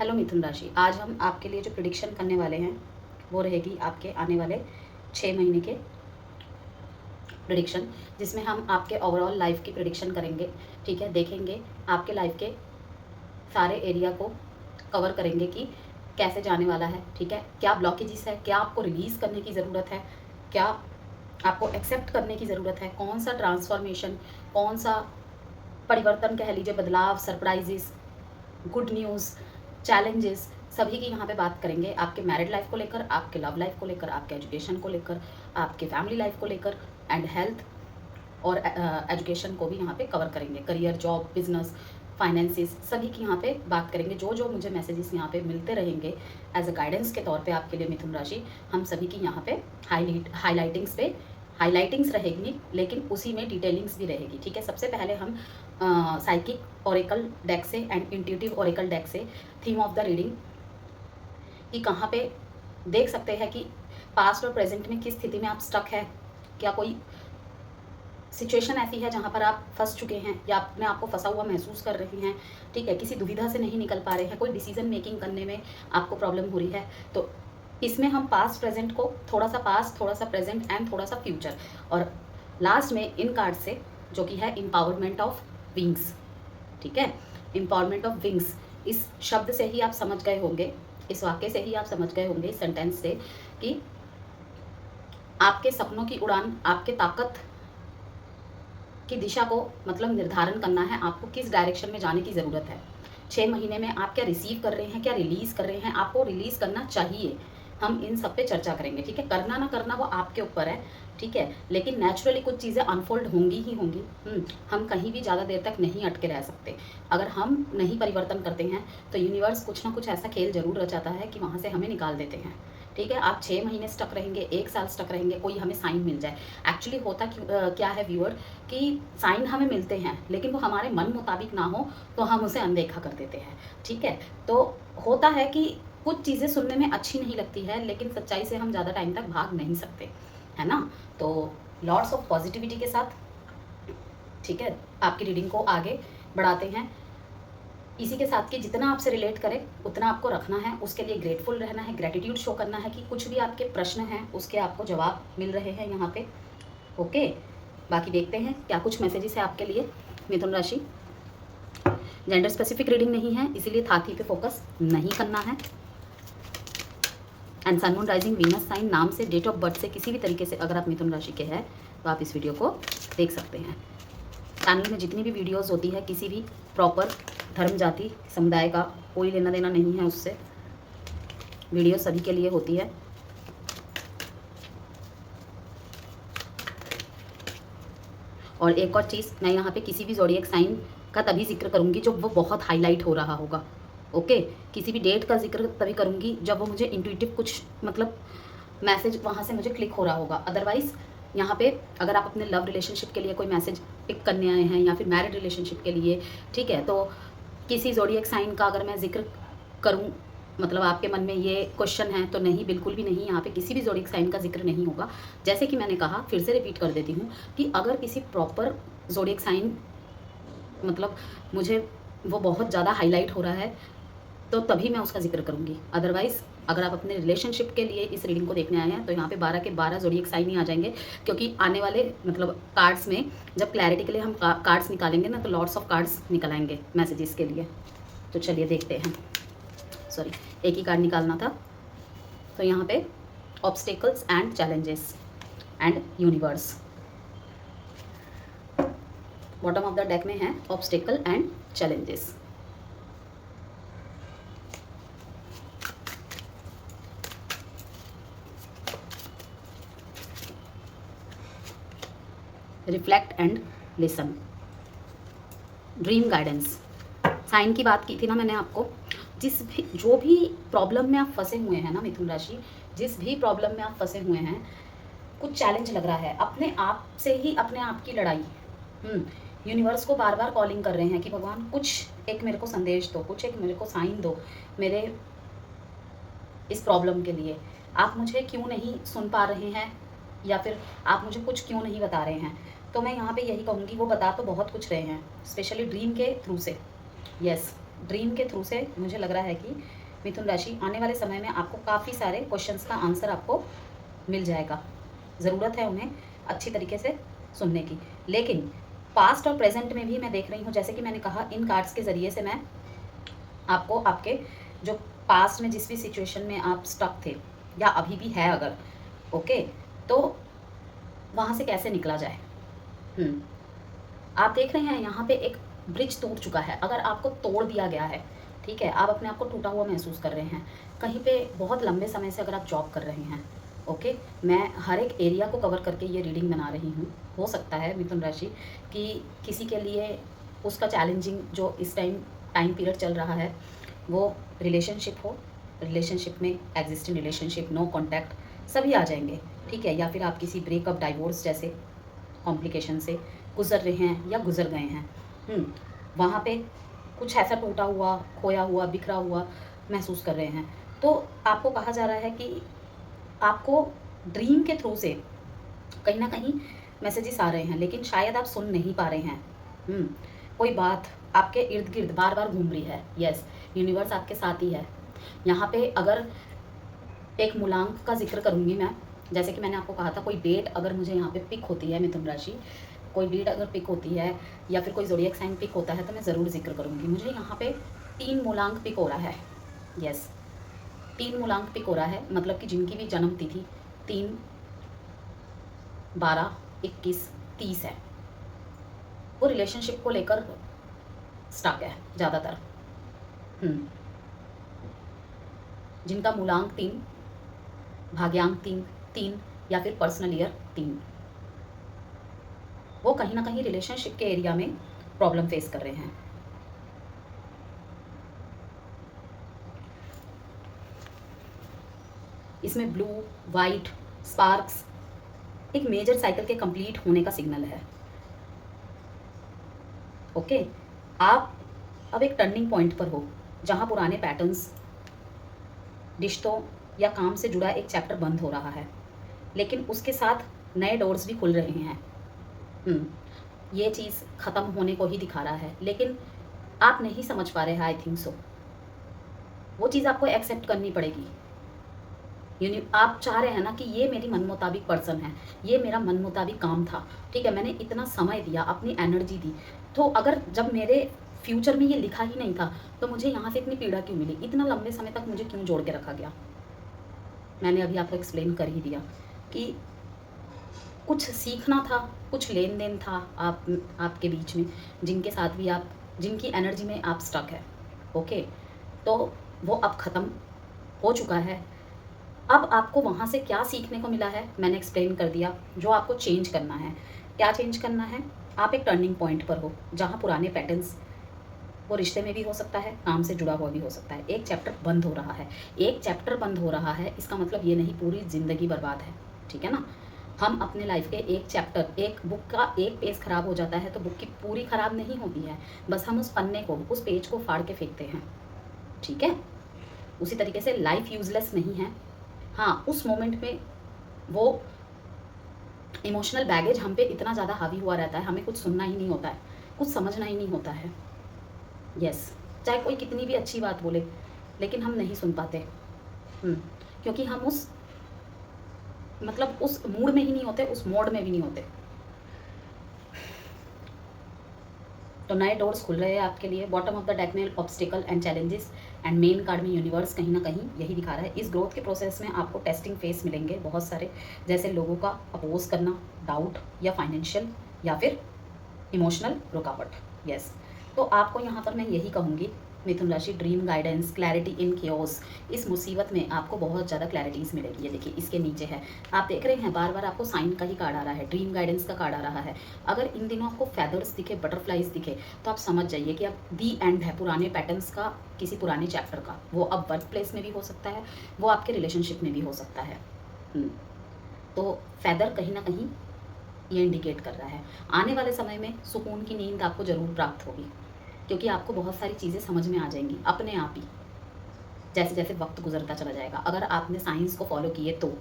Hello मिथुन राशि, आज हम आपके लिए जो प्रिडिक्शन करने वाले हैं वो रहेगी आपके आने वाले 6 महीने के प्रिडिक्शन, जिसमें हम आपके ओवरऑल लाइफ की प्रिडिक्शन करेंगे। ठीक है, देखेंगे आपके लाइफ के सारे एरिया को कवर करेंगे कि कैसे जाने वाला है। ठीक है, क्या ब्लॉकेजेस है, क्या आपको रिलीज़ करने की ज़रूरत है, क्या आपको एक्सेप्ट करने की ज़रूरत है, कौन सा ट्रांसफॉर्मेशन, कौन सा परिवर्तन कह लीजिए, बदलाव, सरप्राइजेस, गुड न्यूज़, चैलेंजेस, सभी की यहाँ पे बात करेंगे। आपके मैरिड लाइफ को लेकर, आपके लव लाइफ को लेकर, आपके एजुकेशन को लेकर, आपके फैमिली लाइफ को लेकर, एंड हेल्थ और एजुकेशन को भी यहाँ पे कवर करेंगे। करियर, जॉब, बिजनेस, फाइनेंसिस, सभी की यहाँ पे बात करेंगे। जो जो मुझे मैसेजेस यहाँ पे मिलते रहेंगे एज अ गाइडेंस के तौर पे आपके लिए मिथुन राशि, हम सभी की यहाँ पे हाईलाइटिंग्स रहेगी, लेकिन उसी में डिटेलिंग्स भी रहेगी। ठीक है, सबसे पहले हम साइकिक ओरेकल डेक से एंड इंट्यूटिव ओरेकल डेक से थीम ऑफ द रीडिंग कि कहाँ पे देख सकते हैं कि पास्ट और प्रेजेंट में किस स्थिति में आप स्टक है, क्या कोई सिचुएशन ऐसी है जहाँ पर आप फंस चुके हैं या अपने आप को फंसा हुआ महसूस कर रहे हैं। ठीक है, किसी दुविधा से नहीं निकल पा रहे हैं, कोई डिसीजन मेकिंग करने में आपको प्रॉब्लम हो रही है, तो इसमें हम पास्ट प्रेजेंट को थोड़ा सा पास्ट, थोड़ा सा प्रेजेंट एंड थोड़ा सा फ्यूचर, और लास्ट में इन कार्ड से जो कि है एम्पावरमेंट ऑफ विंग्स। ठीक है, एम्पावरमेंट ऑफ विंग्स, इस शब्द से ही आप समझ गए होंगे, इस वाक्य से ही आप समझ गए होंगे, इस सेंटेंस से, कि आपके सपनों की उड़ान, आपके ताकत की दिशा को मतलब निर्धारण करना है, आपको किस डायरेक्शन में जाने की ज़रूरत है। 6 महीने में आप क्या रिसीव कर रहे हैं, क्या रिलीज़ कर रहे हैं, आपको रिलीज़ करना चाहिए। हम इन सब पे चर्चा करेंगे। ठीक है, करना ना करना वो आपके ऊपर है। ठीक है, लेकिन नेचुरली कुछ चीज़ें अनफोल्ड होंगी ही होंगी। हम कहीं भी ज़्यादा देर तक नहीं अटके रह सकते। अगर हम नहीं परिवर्तन करते हैं तो यूनिवर्स कुछ ना कुछ ऐसा खेल जरूर रचाता है कि वहाँ से हमें निकाल देते हैं। ठीक है, आप 6 महीने स्टक रहेंगे, 1 साल स्टक रहेंगे, कोई हमें साइन मिल जाए। एक्चुअली होता क्या है व्यूअर, कि साइन हमें मिलते हैं लेकिन वो हमारे मन मुताबिक ना हो तो हम उसे अनदेखा कर देते हैं। ठीक है, तो होता है कि कुछ चीज़ें सुनने में अच्छी नहीं लगती है, लेकिन सच्चाई से हम ज़्यादा टाइम तक भाग नहीं सकते, है ना। तो लॉट्स ऑफ पॉजिटिविटी के साथ, ठीक है, आपकी रीडिंग को आगे बढ़ाते हैं। इसी के साथ कि जितना आपसे रिलेट करे उतना आपको रखना है, उसके लिए ग्रेटफुल रहना है, ग्रेटिट्यूड शो करना है कि कुछ भी आपके प्रश्न हैं उसके आपको जवाब मिल रहे हैं यहाँ पे। ओके, बाकी देखते हैं क्या कुछ मैसेजेस है आपके लिए मिथुन राशि। जेंडर स्पेसिफिक रीडिंग नहीं है, इसीलिए थाथी पे फोकस नहीं करना है। And sun moon rising Venus sign नाम से, डेट ऑफ बर्थ से किसी भी तरीके से अगर आप मिथुन राशि के हैं तो आप इस वीडियो को देख सकते हैं। चैनल में जितनी भी वीडियोस होती है किसी भी प्रॉपर धर्म जाति समुदाय का कोई लेना देना नहीं है उससे, वीडियो सभी के लिए होती है। और एक और चीज़, मैं यहाँ पे किसी भी ज़ोडिएक साइन का तभी जिक्र करूँगी जब वो बहुत हाईलाइट हो रहा होगा। ओके, किसी भी डेट का जिक्र तभी करूँगी जब वो मुझे इंट्यूटिव कुछ मतलब मैसेज वहाँ से मुझे क्लिक हो रहा होगा। अदरवाइज़ यहाँ पे अगर आप अपने लव रिलेशनशिप के लिए कोई मैसेज पिक करने आए हैं या फिर मैरिड रिलेशनशिप के लिए, ठीक है, तो किसी ज़ोडिएक साइन का अगर मैं जिक्र करूँ, मतलब आपके मन में ये क्वेश्चन है, तो नहीं, बिल्कुल भी नहीं, यहाँ पे किसी भी ज़ोडिएक साइन का जिक्र नहीं होगा। जैसे कि मैंने कहा, फिर से रिपीट कर देती हूँ कि अगर किसी प्रॉपर ज़ोडिएक साइन मतलब मुझे वो बहुत ज़्यादा हाईलाइट हो रहा है तो तभी मैं उसका जिक्र करूँगी। अदरवाइज़ अगर आप अपने रिलेशनशिप के लिए इस रीडिंग को देखने आए हैं तो यहाँ पे 12 के 12 ज़ोडिएक साइन ही आ जाएंगे, क्योंकि आने वाले मतलब कार्ड्स में जब क्लैरिटी के लिए हम कार्ड्स निकालेंगे ना तो लॉट्स ऑफ कार्ड्स निकल आएंगे मैसेजेस के लिए। तो चलिए देखते हैं। सॉरी, एक ही कार्ड निकालना था। तो यहाँ पे obstacles and challenges and universe, bottom of the deck में है obstacle and challenges. Reflect and listen, dream guidance. Sign की बात की थी ना मैंने आपको, जो भी प्रॉब्लम में आप फंसे हुए हैं ना मिथुन राशि, जिस भी प्रॉब्लम में आप फंसे हुए हैं, कुछ चैलेंज लग रहा है, अपने आप से ही अपने आप की लड़ाई। यूनिवर्स को बार बार कॉलिंग कर रहे हैं कि भगवान कुछ एक मेरे को संदेश दो, कुछ एक मेरे को साइन दो मेरे इस प्रॉब्लम के लिए। आप मुझे क्यों नहीं सुन पा रहे हैं या फिर आप मुझे कुछ क्यों नहीं बता रहे हैं। तो मैं यहाँ पे यही कहूँगी, वो बता तो बहुत कुछ रहे हैं, स्पेशली ड्रीम के थ्रू से। यस, ड्रीम के थ्रू से मुझे लग रहा है कि मिथुन राशि आने वाले समय में आपको काफ़ी सारे क्वेश्चंस का आंसर आपको मिल जाएगा। ज़रूरत है उन्हें अच्छी तरीके से सुनने की। लेकिन पास्ट और प्रेजेंट में भी मैं देख रही हूँ, जैसे कि मैंने कहा, इन कार्ड्स के ज़रिए से मैं आपको आपके जो पास्ट में जिस भी सिचुएशन में आप स्टक थे या अभी भी है अगर, ओके, तो वहाँ से कैसे निकला जाए। आप देख रहे हैं यहाँ पे एक ब्रिज टूट चुका है। अगर आपको तोड़ दिया गया है, ठीक है, आप अपने आप को टूटा हुआ महसूस कर रहे हैं कहीं पे बहुत लंबे समय से, अगर आप जॉब कर रहे हैं, ओके, मैं हर एक एरिया को कवर करके ये रीडिंग बना रही हूँ। हो सकता है मिथुन राशि कि किसी के लिए उसका चैलेंजिंग जो इस टाइम पीरियड चल रहा है वो रिलेशनशिप हो, रिलेशनशिप में एग्जिस्टिंग रिलेशनशिप, नो कॉन्टैक्ट सभी आ जाएंगे, ठीक है, या फिर आप किसी ब्रेकअप, डाइवोर्स जैसे कॉम्प्लिकेशन से गुजर रहे हैं या गुजर गए हैं। वहाँ पे कुछ ऐसा टूटा हुआ, खोया हुआ, बिखरा हुआ महसूस कर रहे हैं। तो आपको कहा जा रहा है कि आपको ड्रीम के थ्रू से कहीं ना कहीं मैसेजेस आ रहे हैं, लेकिन शायद आप सुन नहीं पा रहे हैं। कोई बात आपके इर्द गिर्द बार बार घूम रही है। यस, यूनिवर्स आपके साथ ही है। यहाँ पे अगर एक मूलांक का जिक्र करूँगी मैं, जैसे कि मैंने आपको कहा था, कोई डेट अगर मुझे यहाँ पे पिक होती है मिथुन राशि, कोई डेट अगर पिक होती है या फिर कोई ज़ोडिएक साइन पिक होता है तो मैं ज़रूर जिक्र करूँगी। मुझे यहाँ पे 3 मूलांक पिक हो रहा है। यस, 3 मूलांक पिक हो रहा है, मतलब कि जिनकी भी जन्म तिथि 3, 12, 21, 30 है, वो रिलेशनशिप को लेकर स्टक है ज़्यादातर। जिनका मूलांक 3, भाग्यांक 3 या फिर पर्सनल ईयर 3, वो कहीं ना कहीं रिलेशनशिप के एरिया में प्रॉब्लम फेस कर रहे हैं। इसमें ब्लू, वाइट, स्पार्क्स एक मेजर साइकिल के कंप्लीट होने का सिग्नल है। ओके, आप अब एक टर्निंग पॉइंट पर हो जहां पुराने पैटर्न्स, रिश्तों या काम से जुड़ा एक चैप्टर बंद हो रहा है, लेकिन उसके साथ नए डोर्स भी खुल रहे हैं। ये चीज़ ख़त्म होने को ही दिखा रहा है, लेकिन आप नहीं समझ पा रहे हैं। आई थिंक सो वो चीज़ आपको एक्सेप्ट करनी पड़ेगी। आप चाह रहे हैं ना कि ये मेरी मन मुताबिक पर्सन है, ये मेरा मन मुताबिक काम था, ठीक है, मैंने इतना समय दिया, अपनी एनर्जी दी, तो अगर जब मेरे फ्यूचर में ये लिखा ही नहीं था तो मुझे यहाँ से इतनी पीड़ा क्यों मिली, इतना लंबे समय तक मुझे क्यों जोड़ के रखा गया। मैंने अभी आपको एक्सप्लेन कर ही दिया कि कुछ सीखना था, कुछ लेन देन था आपके बीच में, जिनके साथ भी आप, जिनकी एनर्जी में आप स्टक है। ओके, तो वो अब ख़त्म हो चुका है। अब आपको वहाँ से क्या सीखने को मिला है मैंने एक्सप्लेन कर दिया। जो आपको चेंज करना है, क्या चेंज करना है, आप एक टर्निंग पॉइंट पर हो जहाँ पुराने पैटर्न्स, वो रिश्ते में भी हो सकता है, काम से जुड़ा हुआ भी हो सकता है, एक चैप्टर बंद हो रहा है। एक चैप्टर बंद हो रहा है इसका मतलब ये नहीं पूरी ज़िंदगी बर्बाद है, ठीक है ना। हम अपने लाइफ के एक चैप्टर, एक बुक का एक पेज खराब हो जाता है तो बुक की पूरी खराब नहीं होती है, बस हम उस पन्ने को, उस पेज को फाड़ के फेंकते हैं, ठीक है। उसी तरीके से लाइफ यूजलेस नहीं है। हाँ, उस मोमेंट में वो इमोशनल बैगेज हम पे इतना ज़्यादा हावी हुआ रहता है, हमें कुछ सुनना ही नहीं होता है, कुछ समझना ही नहीं होता है। यस, चाहे कोई कितनी भी अच्छी बात बोले, लेकिन हम नहीं सुन पाते, क्योंकि हम उस, मतलब उस मूड में ही नहीं होते, उस मोड में भी नहीं होते। तो नए डोर्स खुल रहे हैं आपके लिए। बॉटम ऑफ द डेक में obstacle and challenges, and main card में यूनिवर्स कहीं ना कहीं यही दिखा रहा है। इस ग्रोथ के प्रोसेस में आपको टेस्टिंग फेस मिलेंगे बहुत सारे, जैसे लोगों का अपोज करना, डाउट, या फाइनेंशियल या फिर इमोशनल रुकावट। यस, तो आपको यहाँ पर मैं यही कहूँगी मिथुन राशि, dream guidance, clarity in chaos. इस मुसीबत में आपको बहुत ज़्यादा क्लैरिटीज़ मिलेगी। ये देखिए, इसके नीचे है, आप देख रहे हैं बार बार आपको साइन का ही कार्ड आ रहा है, ड्रीम गाइडेंस का कार्ड आ रहा है। अगर इन दिनों आपको फेदर्स दिखे, बटरफ्लाइज दिखे, तो आप समझ जाइए कि अब दी एंड है पुराने पैटर्न्स का, किसी पुराने चैप्टर का। वो अब वर्क प्लेस में भी हो सकता है, वो आपके रिलेशनशिप में भी हो सकता है। तो फेदर कहीं ना कहीं ये इंडिकेट कर रहा है आने वाले समय में सुकून की नींद आपको ज़रूर प्राप्त होगी, क्योंकि आपको बहुत सारी चीज़ें समझ में आ जाएंगी अपने आप ही, जैसे जैसे वक्त गुजरता चला जाएगा। अगर आपने साइंस को फॉलो किए तो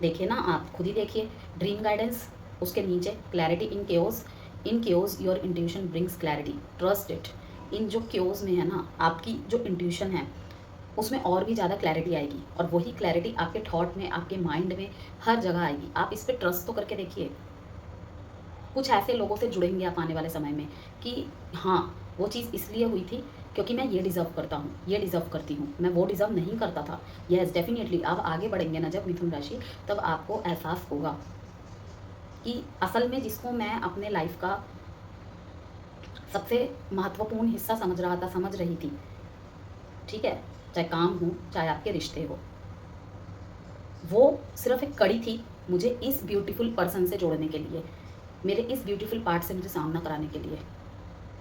देखिए ना, आप खुद ही देखिए, ड्रीम गाइडेंस, उसके नीचे clarity in chaos. In chaos your intuition brings clarity, trust it. इन जो क्योज में है ना, आपकी जो इंट्यूशन है उसमें और भी ज़्यादा क्लैरिटी आएगी, और वही क्लैरिटी आपके थॉट में, आपके माइंड में, हर जगह आएगी। आप इस पर ट्रस्ट तो करके देखिए। कुछ ऐसे लोगों से जुड़ेंगे आप आने वाले समय में कि हाँ, वो चीज़ इसलिए हुई थी क्योंकि मैं ये डिज़र्व करता हूँ, ये डिज़र्व करती हूँ, मैं वो डिज़र्व नहीं करता था। यस, डेफिनेटली आप आगे बढ़ेंगे ना जब मिथुन राशि, तब आपको एहसास होगा कि असल में जिसको मैं अपने लाइफ का सबसे महत्वपूर्ण हिस्सा समझ रहा था, समझ रही थी, ठीक है, चाहे काम हो चाहे आपके रिश्ते हो, वो सिर्फ एक कड़ी थी मुझे इस ब्यूटीफुल पर्सन से जोड़ने के लिए, मेरे इस ब्यूटीफुल पार्ट से मुझे सामना कराने के लिए।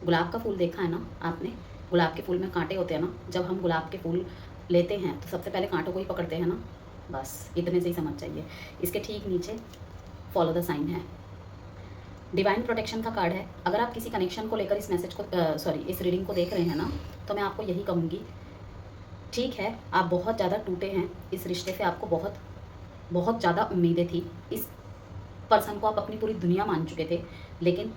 गुलाब का फूल देखा है ना आपने, गुलाब के फूल में कांटे होते हैं ना, जब हम गुलाब के फूल लेते हैं तो सबसे पहले कांटों को ही पकड़ते हैं ना, बस इतने से ही समझ चाहिए। इसके ठीक नीचे फॉलो द साइन है, डिवाइन प्रोटेक्शन का कार्ड है। अगर आप किसी कनेक्शन को लेकर इस मैसेज को इस रीडिंग को देख रहे हैं ना, तो मैं आपको यही कहूँगी, ठीक है, आप बहुत ज़्यादा टूटे हैं इस रिश्ते से, आपको बहुत बहुत ज़्यादा उम्मीदें थी, इस पर्सन को आप अपनी पूरी दुनिया मान चुके थे, लेकिन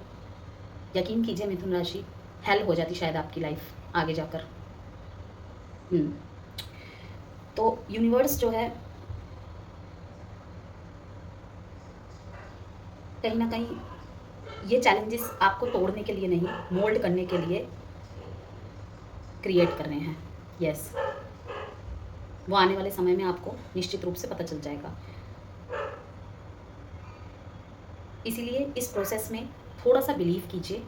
यकीन कीजिए मिथुन राशि, हेल हो जाती शायद आपकी लाइफ आगे जाकर। तो यूनिवर्स जो है कहीं ना कहीं ये चैलेंजेस आपको तोड़ने के लिए नहीं, मोल्ड करने के लिए क्रिएट कर रहे हैं। यस, वो आने वाले समय में आपको निश्चित रूप से पता चल जाएगा। इसीलिए इस प्रोसेस में थोड़ा सा बिलीव कीजिए,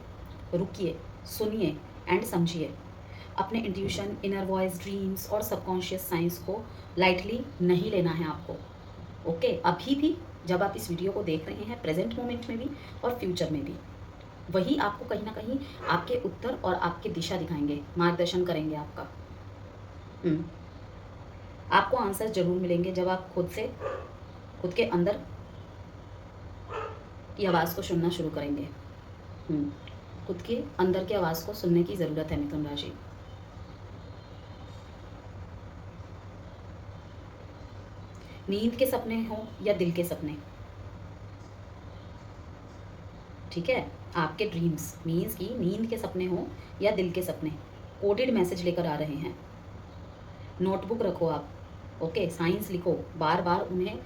रुकिए, सुनिए एंड समझिए। अपने इंट्यूशन, इनर वॉइस, ड्रीम्स और सबकॉन्शियस साइंस को लाइटली नहीं लेना है आपको। ओके, अभी भी जब आप इस वीडियो को देख रहे हैं, प्रेजेंट मोमेंट में भी और फ्यूचर में भी, वही आपको कहीं ना कहीं आपके उत्तर और आपकी दिशा दिखाएंगे, मार्गदर्शन करेंगे आपका। आपको आंसर जरूर मिलेंगे जब आप खुद के अंदर की आवाज़ को सुनना शुरू करेंगे। खुद के अंदर की आवाज़ को सुनने की ज़रूरत है मिथुन राशि। नींद के सपने हो या दिल के सपने, ठीक है, आपके ड्रीम्स मीन्स की नींद के सपने हो या दिल के सपने, कोडेड मैसेज लेकर आ रहे हैं। नोटबुक रखो आप, ओके, साइंस लिखो, बार बार उन्हें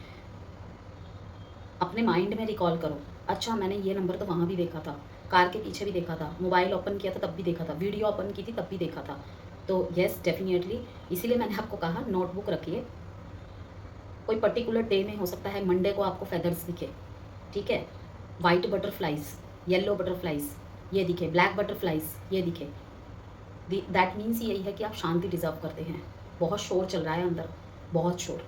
अपने माइंड में रिकॉल करो। अच्छा, मैंने ये नंबर तो वहाँ भी देखा था, कार के पीछे भी देखा था, मोबाइल ओपन किया था तब भी देखा था, वीडियो ओपन की थी तब भी देखा था। तो यस, डेफिनेटली, इसीलिए मैंने आपको कहा नोटबुक रखिए। कोई पर्टिकुलर डे में हो सकता है मंडे को आपको फेदर्स दिखे, ठीक है, वाइट बटरफ्लाइज, येलो बटरफ्लाइज ये दिखे, ब्लैक बटरफ्लाइज ये दिखे, दैट मीन्स यही है कि आप शांति डिजर्व करते हैं। बहुत शोर चल रहा है अंदर, बहुत शोर।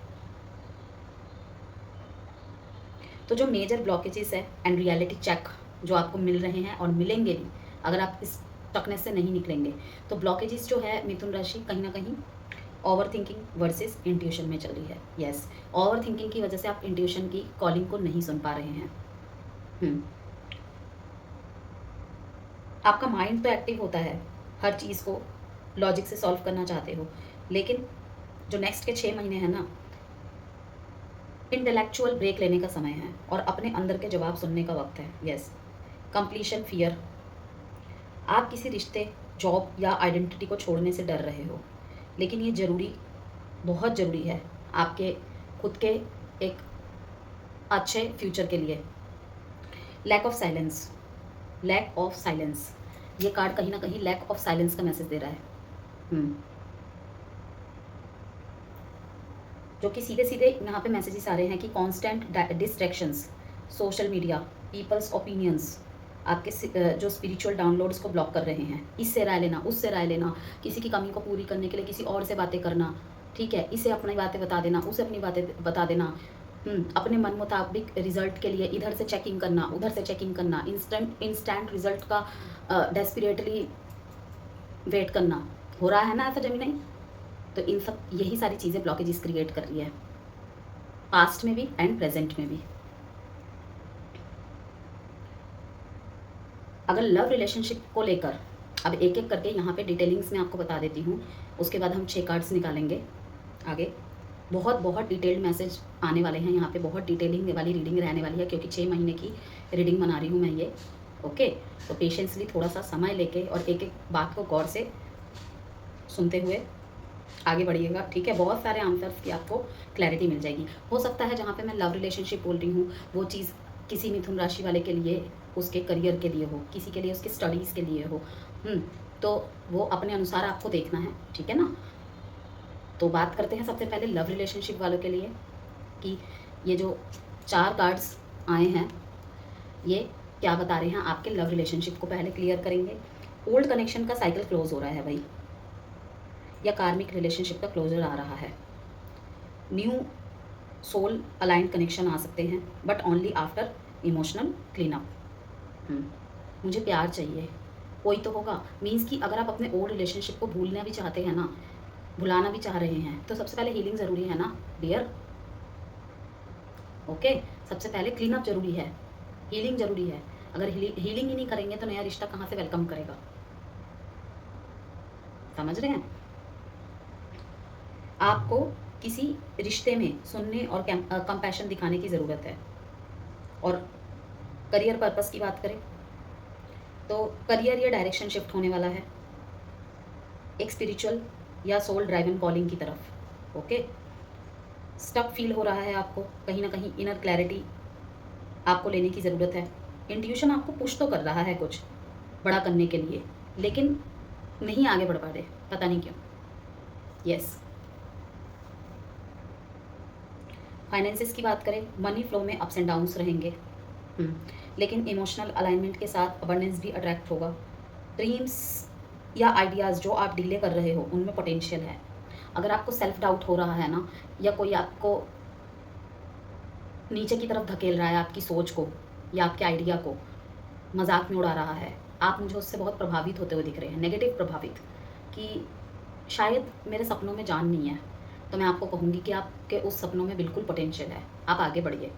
तो जो मेजर ब्लॉकेजेस है एंड रियलिटी चेक जो आपको मिल रहे हैं और मिलेंगे भी, अगर आप इस टकनेस से नहीं निकलेंगे, तो ब्लॉकेजेस जो है मिथुन राशि कहीं ना कहीं ओवर थिंकिंग वर्सेस इंट्यूशन में चल रही है। यस, ओवर थिंकिंग की वजह से आप इंट्यूशन की कॉलिंग को नहीं सुन पा रहे हैं। आपका माइंड तो एक्टिव होता है, हर चीज़ को लॉजिक से सॉल्व करना चाहते हो, लेकिन जो नेक्स्ट के 6 महीने हैं ना, इंटेलेक्चुअल ब्रेक लेने का समय है और अपने अंदर के जवाब सुनने का वक्त है। यस, कंप्लीशन फियर, आप किसी रिश्ते, जॉब या आइडेंटिटी को छोड़ने से डर रहे हो, लेकिन ये ज़रूरी, बहुत ज़रूरी है आपके खुद के एक अच्छे फ्यूचर के लिए। Lack of silence, lack of silence, ये कार्ड कहीं ना कहीं लैक ऑफ साइलेंस का मैसेज दे रहा है। जो कि सीधे सीधे यहाँ पे मैसेजेस आ रहे हैं कि constant distractions, social media, peoples opinions आपके जो स्पिरिचुअल डाउनलोड्स को ब्लॉक कर रहे हैं। इससे राय लेना, उससे राय लेना, किसी की कमी को पूरी करने के लिए किसी और से बातें करना, ठीक है, इसे अपनी बातें बता देना, उसे अपनी बातें बता देना, अपने मन मुताबिक रिजल्ट के लिए इधर से चेकिंग करना, उधर से चेकिंग करना, इंस्टेंट रिजल्ट का डेस्परेटली वेट करना, हो रहा है ना ऐसा जमी नहीं? तो इन सब यही सारी चीज़ें ब्लॉकेजेस क्रिएट कर रही है, पास्ट में भी एंड प्रेजेंट में भी। अगर लव रिलेशनशिप को लेकर, अब एक एक करके यहाँ पे डिटेलिंग्स में आपको बता देती हूँ, उसके बाद हम 6 कार्ड्स निकालेंगे आगे। बहुत बहुत डिटेल्ड मैसेज आने वाले हैं यहाँ पे, बहुत डिटेलिंग वाली रीडिंग रहने वाली है, क्योंकि 6 महीने की रीडिंग बना रही हूँ मैं ये। ओके, तो पेशेंसली थोड़ा सा समय लेके और एक एक बात को गौर से सुनते हुए आगे बढ़िएगा, ठीक है। बहुत सारे आंसर्स की आपको क्लैरिटी मिल जाएगी। हो सकता है जहाँ पे मैं लव रिलेशनशिप बोल रही हूँ वो चीज़ किसी मिथुन राशि वाले के लिए उसके करियर के लिए हो, किसी के लिए उसके स्टडीज़ के लिए हो, तो वो अपने अनुसार आपको देखना है, ठीक है ना। तो बात करते हैं सबसे पहले लव रिलेशनशिप वालों के लिए कि ये जो 4 कार्ड्स आए हैं ये क्या बता रहे हैं आपके लव रिलेशनशिप को। पहले क्लियर करेंगे। ओल्ड कनेक्शन का साइकिल क्लोज हो रहा है भाई, या कार्मिक रिलेशनशिप का क्लोजर आ रहा है। न्यू सोल अलाइंड कनेक्शन आ सकते हैं, but only after emotional cleanup. मुझे प्यार चाहिए, कोई तो होगा। मीन्स कि अगर आप अपने ओल्ड रिलेशनशिप को भूलना भी चाहते हैं ना, भुलाना भी चाह रहे हैं, तो सबसे पहले हीलिंग ज़रूरी है ना डियर। ओके, सबसे पहले क्लीनअप जरूरी है, हीलिंग जरूरी है। अगर हीलिंग ही नहीं करेंगे तो नया रिश्ता कहाँ से वेलकम करेगा, समझ रहे हैं। आपको किसी रिश्ते में सुनने और कंपैशन दिखाने की ज़रूरत है। और करियर पर्पस की बात करें तो करियर या डायरेक्शन शिफ्ट होने वाला है एक स्पिरिचुअल या सोल ड्राइवन कॉलिंग की तरफ। ओके, स्टक फील हो रहा है आपको, कहीं ना कहीं इनर क्लैरिटी आपको लेने की ज़रूरत है। इंट्यूशन आपको पुश तो कर रहा है कुछ बड़ा करने के लिए, लेकिन नहीं आगे बढ़ पा रहे, पता नहीं क्यों। यस, फाइनेंसेस की बात करें, मनी फ्लो में अप्स एंड डाउन्स रहेंगे, लेकिन इमोशनल अलाइनमेंट के साथ अबंडेंस भी अट्रैक्ट होगा। ड्रीम्स या आइडियाज़ जो आप डिले कर रहे हो उनमें पोटेंशियल है। अगर आपको सेल्फ डाउट हो रहा है ना, या कोई आपको नीचे की तरफ धकेल रहा है आपकी सोच को या आपके आइडिया को, मजाक में उड़ा रहा है, आप मुझे उससे बहुत प्रभावित होते हुए दिख रहे हैं, नेगेटिव प्रभावित, कि शायद मेरे सपनों में जान नहीं है, तो मैं आपको कहूँगी कि आपके उस सपनों में बिल्कुल पोटेंशियल है, आप आगे बढ़िए।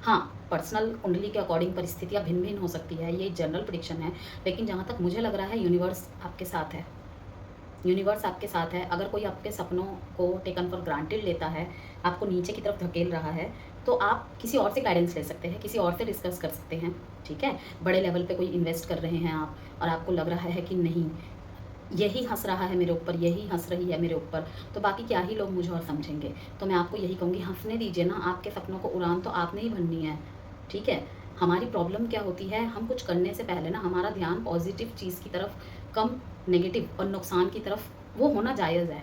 हाँ, पर्सनल कुंडली के अकॉर्डिंग परिस्थितियाँ भिन्न भिन्न हो सकती है, ये जनरल प्रेडिक्शन है, लेकिन जहाँ तक मुझे लग रहा है यूनिवर्स आपके साथ है, यूनिवर्स आपके साथ है। अगर कोई आपके सपनों को टेकन फॉर ग्रांटेड लेता है, आपको नीचे की तरफ धकेल रहा है, तो आप किसी और से गाइडेंस ले सकते हैं, किसी और से डिस्कस कर सकते हैं, ठीक है। बड़े लेवल पे कोई इन्वेस्ट कर रहे हैं आप और आपको लग रहा है कि नहीं यही हंस रहा है मेरे ऊपर, यही हंस रही है मेरे ऊपर, तो बाकी क्या ही लोग मुझे और समझेंगे। तो मैं आपको यही कहूँगी, हंसने दीजिए ना, आपके सपनों को उड़ान तो आपने ही भरनी है, ठीक है। हमारी प्रॉब्लम क्या होती है, हम कुछ करने से पहले ना हमारा ध्यान पॉजिटिव चीज़ की तरफ कम नेगेटिव और नुकसान की तरफ वो होना जायज़ है,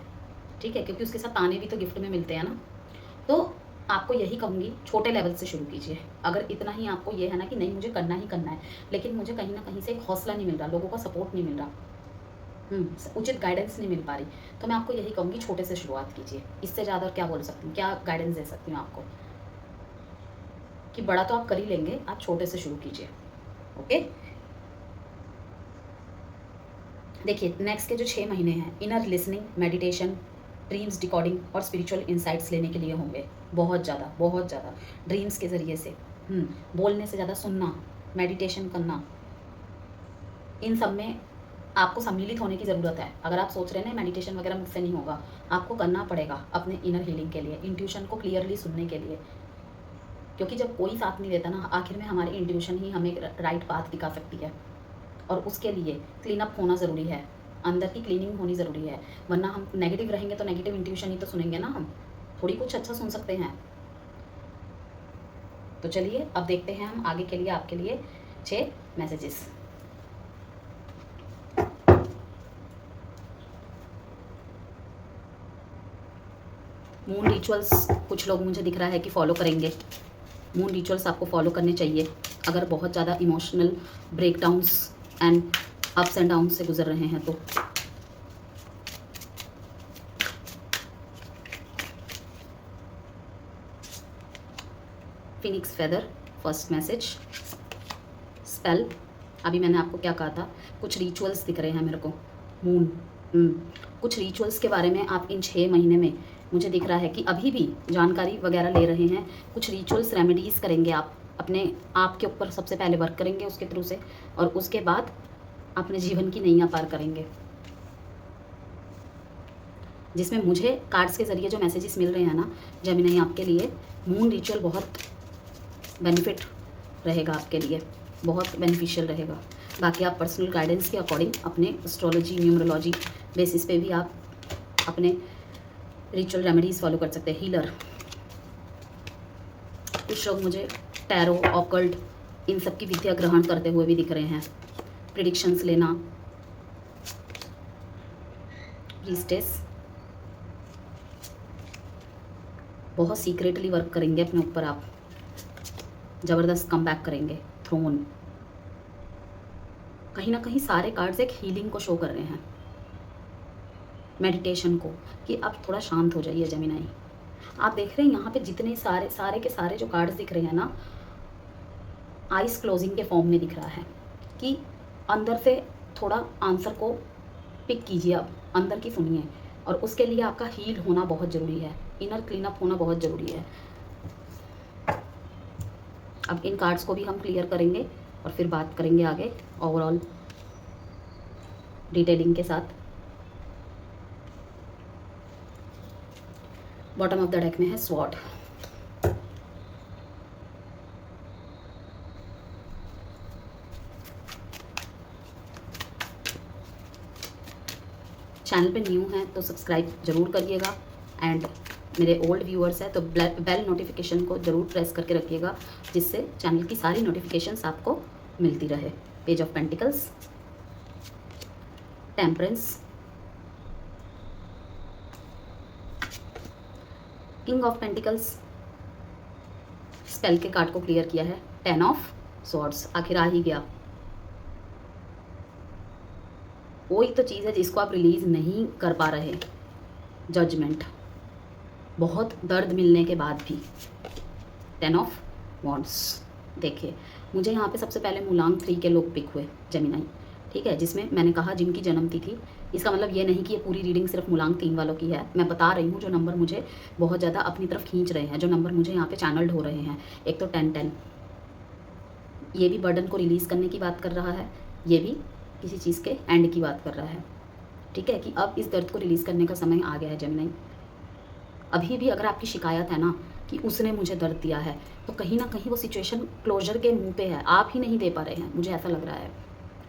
ठीक है, क्योंकि उसके साथ ताने भी तो गिफ्ट में मिलते हैं ना। तो आपको यही कहूँगी, छोटे लेवल से शुरू कीजिए। अगर इतना ही आपको ये है ना कि नहीं मुझे करना ही करना है, लेकिन मुझे कहीं ना कहीं से एक हौसला नहीं मिल रहा, लोगों का सपोर्ट नहीं मिल रहा, उचित गाइडेंस नहीं मिल पा रही, तो मैं आपको यही कहूँगी छोटे से शुरुआत कीजिए। इससे ज़्यादा क्या बोल सकती हूँ, क्या गाइडेंस दे सकती हूँ आपको, कि बड़ा तो आप कर ही लेंगे, आप छोटे से शुरू कीजिए। ओके, देखिए नेक्स्ट के जो 6 महीने हैं inner listening, meditation, dreams decoding और स्पिरिचुअल इंसाइट्स लेने के लिए होंगे, बहुत ज़्यादा ड्रीम्स के ज़रिए से, बोलने से ज़्यादा सुनना, मेडिटेशन करना, इन सब में आपको सम्मिलित होने की ज़रूरत है। अगर आप सोच रहे हैं ना मेडिटेशन वगैरह मुझसे नहीं होगा, आपको करना पड़ेगा अपने इनर हीलिंग के लिए, इंट्यूशन को क्लियरली सुनने के लिए, क्योंकि जब कोई साथ नहीं देता ना, आखिर में हमारी इंट्यूशन ही हमें राइट पाथ दिखा सकती है। और उसके लिए क्लीन अप होना ज़रूरी है, अंदर की क्लीनिंग होनी ज़रूरी है, वरना हम नेगेटिव रहेंगे तो नेगेटिव इंट्यूशन ही तो सुनेंगे ना, हम थोड़ी कुछ अच्छा सुन सकते हैं। तो चलिए अब देखते हैं हम आगे के लिए आपके लिए 6 मैसेजेस। मून रिचुअल्स कुछ लोग मुझे दिख रहा है कि फॉलो करेंगे। मून रिचुअल्स आपको फॉलो करने चाहिए अगर बहुत ज़्यादा emotional breakdowns and ups and down से गुजर रहे हैं तो। Phoenix feather first message. Spell, अभी मैंने आपको क्या कहा था, कुछ रिचुअल्स दिख रहे हैं मेरे को। मून, कुछ रिचुअल्स के बारे में आप इन 6 महीने में मुझे दिख रहा है कि अभी भी जानकारी वगैरह ले रहे हैं। कुछ रिचुअल्स रेमेडीज़ करेंगे आप, अपने आप के ऊपर सबसे पहले वर्क करेंगे उसके थ्रू से, और उसके बाद अपने जीवन की नैया पार करेंगे। जिसमें मुझे कार्ड्स के ज़रिए जो मैसेजेस मिल रहे हैं ना जेमिनी, आपके लिए मून रिचुअल बहुत बेनिफिट रहेगा आपके लिए। बहुत बेनिफिशियल रहेगा। बाकी आप पर्सनल गाइडेंस के अकॉर्डिंग अपने एस्ट्रोलॉजी न्यूमरोलॉजी बेसिस पे भी आप अपने रिचुअल रेमेडीज़ फॉलो कर सकते हैं। हीलर, कुछ लोग मुझे टैरो, ऑकल्ट, इन सब की विद्या ग्रहण करते हुए भी दिख रहे हैं। प्रिडिक्शंस लेना, प्रीस्टेस, बहुत सीक्रेटली वर्क करेंगे अपने ऊपर आप, ज़बरदस्त कम बैक करेंगे। थ्रोन, कहीं ना कहीं सारे कार्ड्स एक हीलिंग को शो कर रहे हैं, मेडिटेशन को, कि आप थोड़ा शांत हो जाइए जेमिनाई। आप देख रहे हैं यहाँ पे जितने सारे के सारे जो कार्ड्स दिख रहे हैं ना, आइस क्लोजिंग के फॉर्म में दिख रहा है कि अंदर से थोड़ा आंसर को पिक कीजिए, आप अंदर की सुनिए, और उसके लिए आपका हील होना बहुत ज़रूरी है, इनर क्लीनअप होना बहुत ज़रूरी है। अब इन कार्ड्स को भी हम क्लियर करेंगे और फिर बात करेंगे आगे ओवरऑल डिटेलिंग के साथ। बॉटम ऑफ द डेक में है स्वॉर्ड। चैनल पे न्यू हैं तो सब्सक्राइब ज़रूर करिएगा, एंड मेरे ओल्ड व्यूअर्स हैं तो बेल नोटिफिकेशन को ज़रूर प्रेस करके रखिएगा, जिससे चैनल की सारी नोटिफिकेशंस आपको मिलती रहे। Page of pentacles, temperance, king of pentacles, spell के कार्ड को क्लियर किया है। 10 ऑफ सॉर्ड्स, आखिर आ ही गया। वही तो चीज़ है जिसको आप रिलीज़ नहीं कर पा रहे, जजमेंट, बहुत दर्द मिलने के बाद भी। 10 ऑफ वॉन्ड्स, देखिए मुझे यहाँ पे सबसे पहले मूलांक 3 के लोग पिक हुए जेमिनाई, ठीक है, जिसमें मैंने कहा जिनकी जन्मतिथि थी। इसका मतलब ये नहीं कि ये पूरी रीडिंग सिर्फ मूलांक 3 वालों की है, मैं बता रही हूँ जो नंबर मुझे बहुत ज़्यादा अपनी तरफ खींच रहे हैं, जो नंबर मुझे यहाँ पे चैनल्ड हो रहे हैं। एक तो 10-10, ये भी बर्डन को रिलीज़ करने की बात कर रहा है, ये भी किसी चीज़ के एंड की बात कर रहा है, ठीक है, कि अब इस दर्द को रिलीज़ करने का समय आ गया है जेमिनाई। अभी भी अगर आपकी शिकायत है ना कि उसने मुझे दर्द दिया है, तो कहीं ना कहीं वो सिचुएशन क्लोजर के मुंह पे है, आप ही नहीं दे पा रहे हैं, मुझे ऐसा लग रहा है।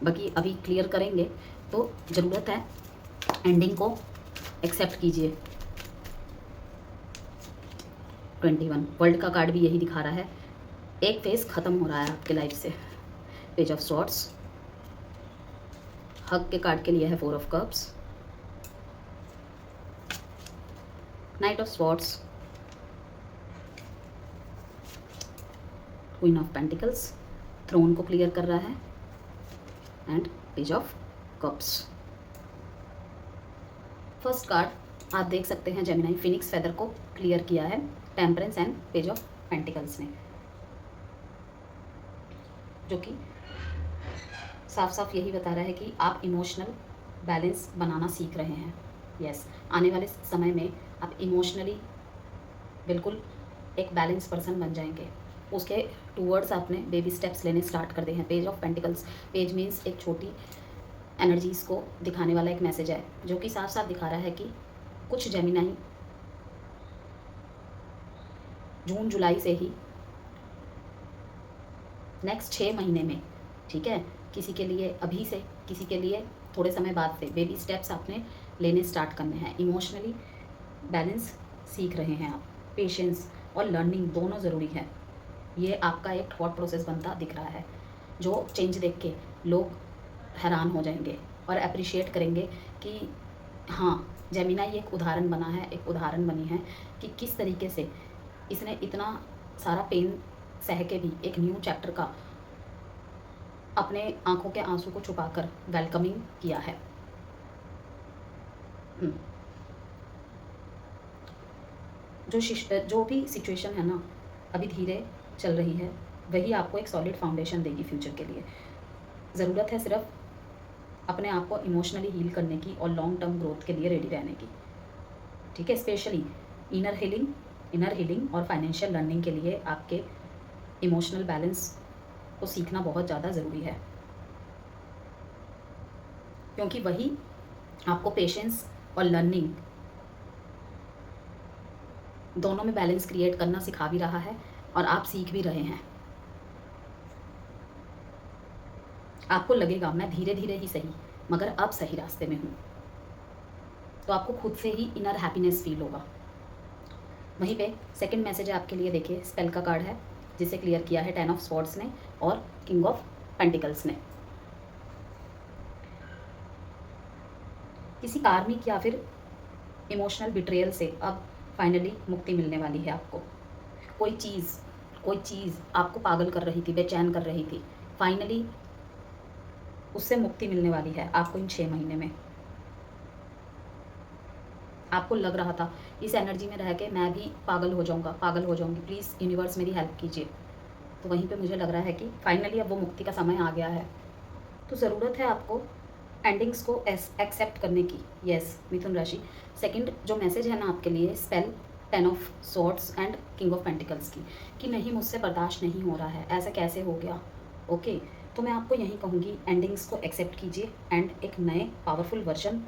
बाकी अभी क्लियर करेंगे, तो ज़रूरत है एंडिंग को एक्सेप्ट कीजिए। 21, वर्ल्ड का कार्ड भी यही दिखा रहा है, एक फेज ख़त्म हो रहा है आपके लाइफ से। पेज ऑफ सॉर्ड्स, हक के कार्ड के लिए है 4 of cups, knight of swords, queen of pentacles, throne को क्लियर कर रहा है, and page of cups. First card आप देख सकते हैं जेमिनाई, फिनिक्स फेदर को क्लियर किया है, temperance and page of pentacles ने, जो कि साफ साफ यही बता रहा है कि आप इमोशनल बैलेंस बनाना सीख रहे हैं। यस, आने वाले समय में आप इमोशनली बिल्कुल एक बैलेंस पर्सन बन जाएंगे, उसके टूवर्ड्स आपने बेबी स्टेप्स लेने स्टार्ट कर दे हैं। Page of pentacles, page means एक छोटी एनर्जीज़ को दिखाने वाला एक मैसेज है, जो कि साफ साफ दिखा रहा है कि कुछ जेमिनाई जून जुलाई से ही नेक्स्ट 6 महीने में, ठीक है, किसी के लिए अभी से, किसी के लिए थोड़े समय बाद से बेबी स्टेप्स आपने लेने स्टार्ट करने हैं। इमोशनली बैलेंस सीख रहे हैं आप, पेशेंस और लर्निंग दोनों ज़रूरी है। ये आपका एक थॉट प्रोसेस बनता दिख रहा है, जो चेंज देख के लोग हैरान हो जाएंगे और अप्रिशिएट करेंगे कि हाँ, जेमिनाई एक उदाहरण बना है, एक उदाहरण बनी है कि किस तरीके से इसने इतना सारा पेन सह के भी एक न्यू चैप्टर का अपने आंखों के आंसू को छुपाकर वेलकमिंग किया है। जो भी सिचुएशन है ना अभी धीरे चल रही है, वही आपको एक सॉलिड फाउंडेशन देगी फ्यूचर के लिए। ज़रूरत है सिर्फ अपने आप को इमोशनली हील करने की और लॉन्ग टर्म ग्रोथ के लिए रेडी रहने की, ठीक है। स्पेशली इनर हीलिंग और फाइनेंशियल लर्निंग के लिए आपके इमोशनल बैलेंस को सीखना बहुत ज़्यादा ज़रूरी है, क्योंकि वही आपको पेशेंस और लर्निंग दोनों में बैलेंस क्रिएट करना सिखा भी रहा है और आप सीख भी रहे हैं। आपको लगेगा मैं धीरे धीरे ही सही, मगर अब सही रास्ते में हूँ, तो आपको खुद से ही इनर हैप्पीनेस फील होगा। वहीं पे सेकंड मैसेज है आपके लिए, देखिए स्पेल का कार्ड है जिसे क्लियर किया है 10 ऑफ स्वॉर्ड्स ने और किंग ऑफ पेंटिकल्स ने। किसी कार्मिक या फिर इमोशनल बिट्रेयल से अब फाइनली मुक्ति मिलने वाली है आपको। कोई चीज़ आपको पागल कर रही थी, बेचैन कर रही थी, फाइनली उससे मुक्ति मिलने वाली है आपको इन 6 महीने में। आपको लग रहा था इस एनर्जी में रह के मैं भी पागल हो जाऊंगा, पागल हो जाऊंगी, प्लीज़ यूनिवर्स मेरी हेल्प कीजिए। तो वहीं पे मुझे लग रहा है कि फाइनली अब वो मुक्ति का समय आ गया है। तो ज़रूरत है आपको एंडिंग्स को एक्सेप्ट करने की। यस मिथुन राशि, सेकंड जो मैसेज है ना आपके लिए, spell 10 of swords and king of pentacles की, कि नहीं मुझसे बर्दाश्त नहीं हो रहा है, ऐसा कैसे हो गया। ओके, तो मैं आपको यही कहूँगी एंडिंग्स को एक्सेप्ट कीजिए एंड एक नए पावरफुल वर्जन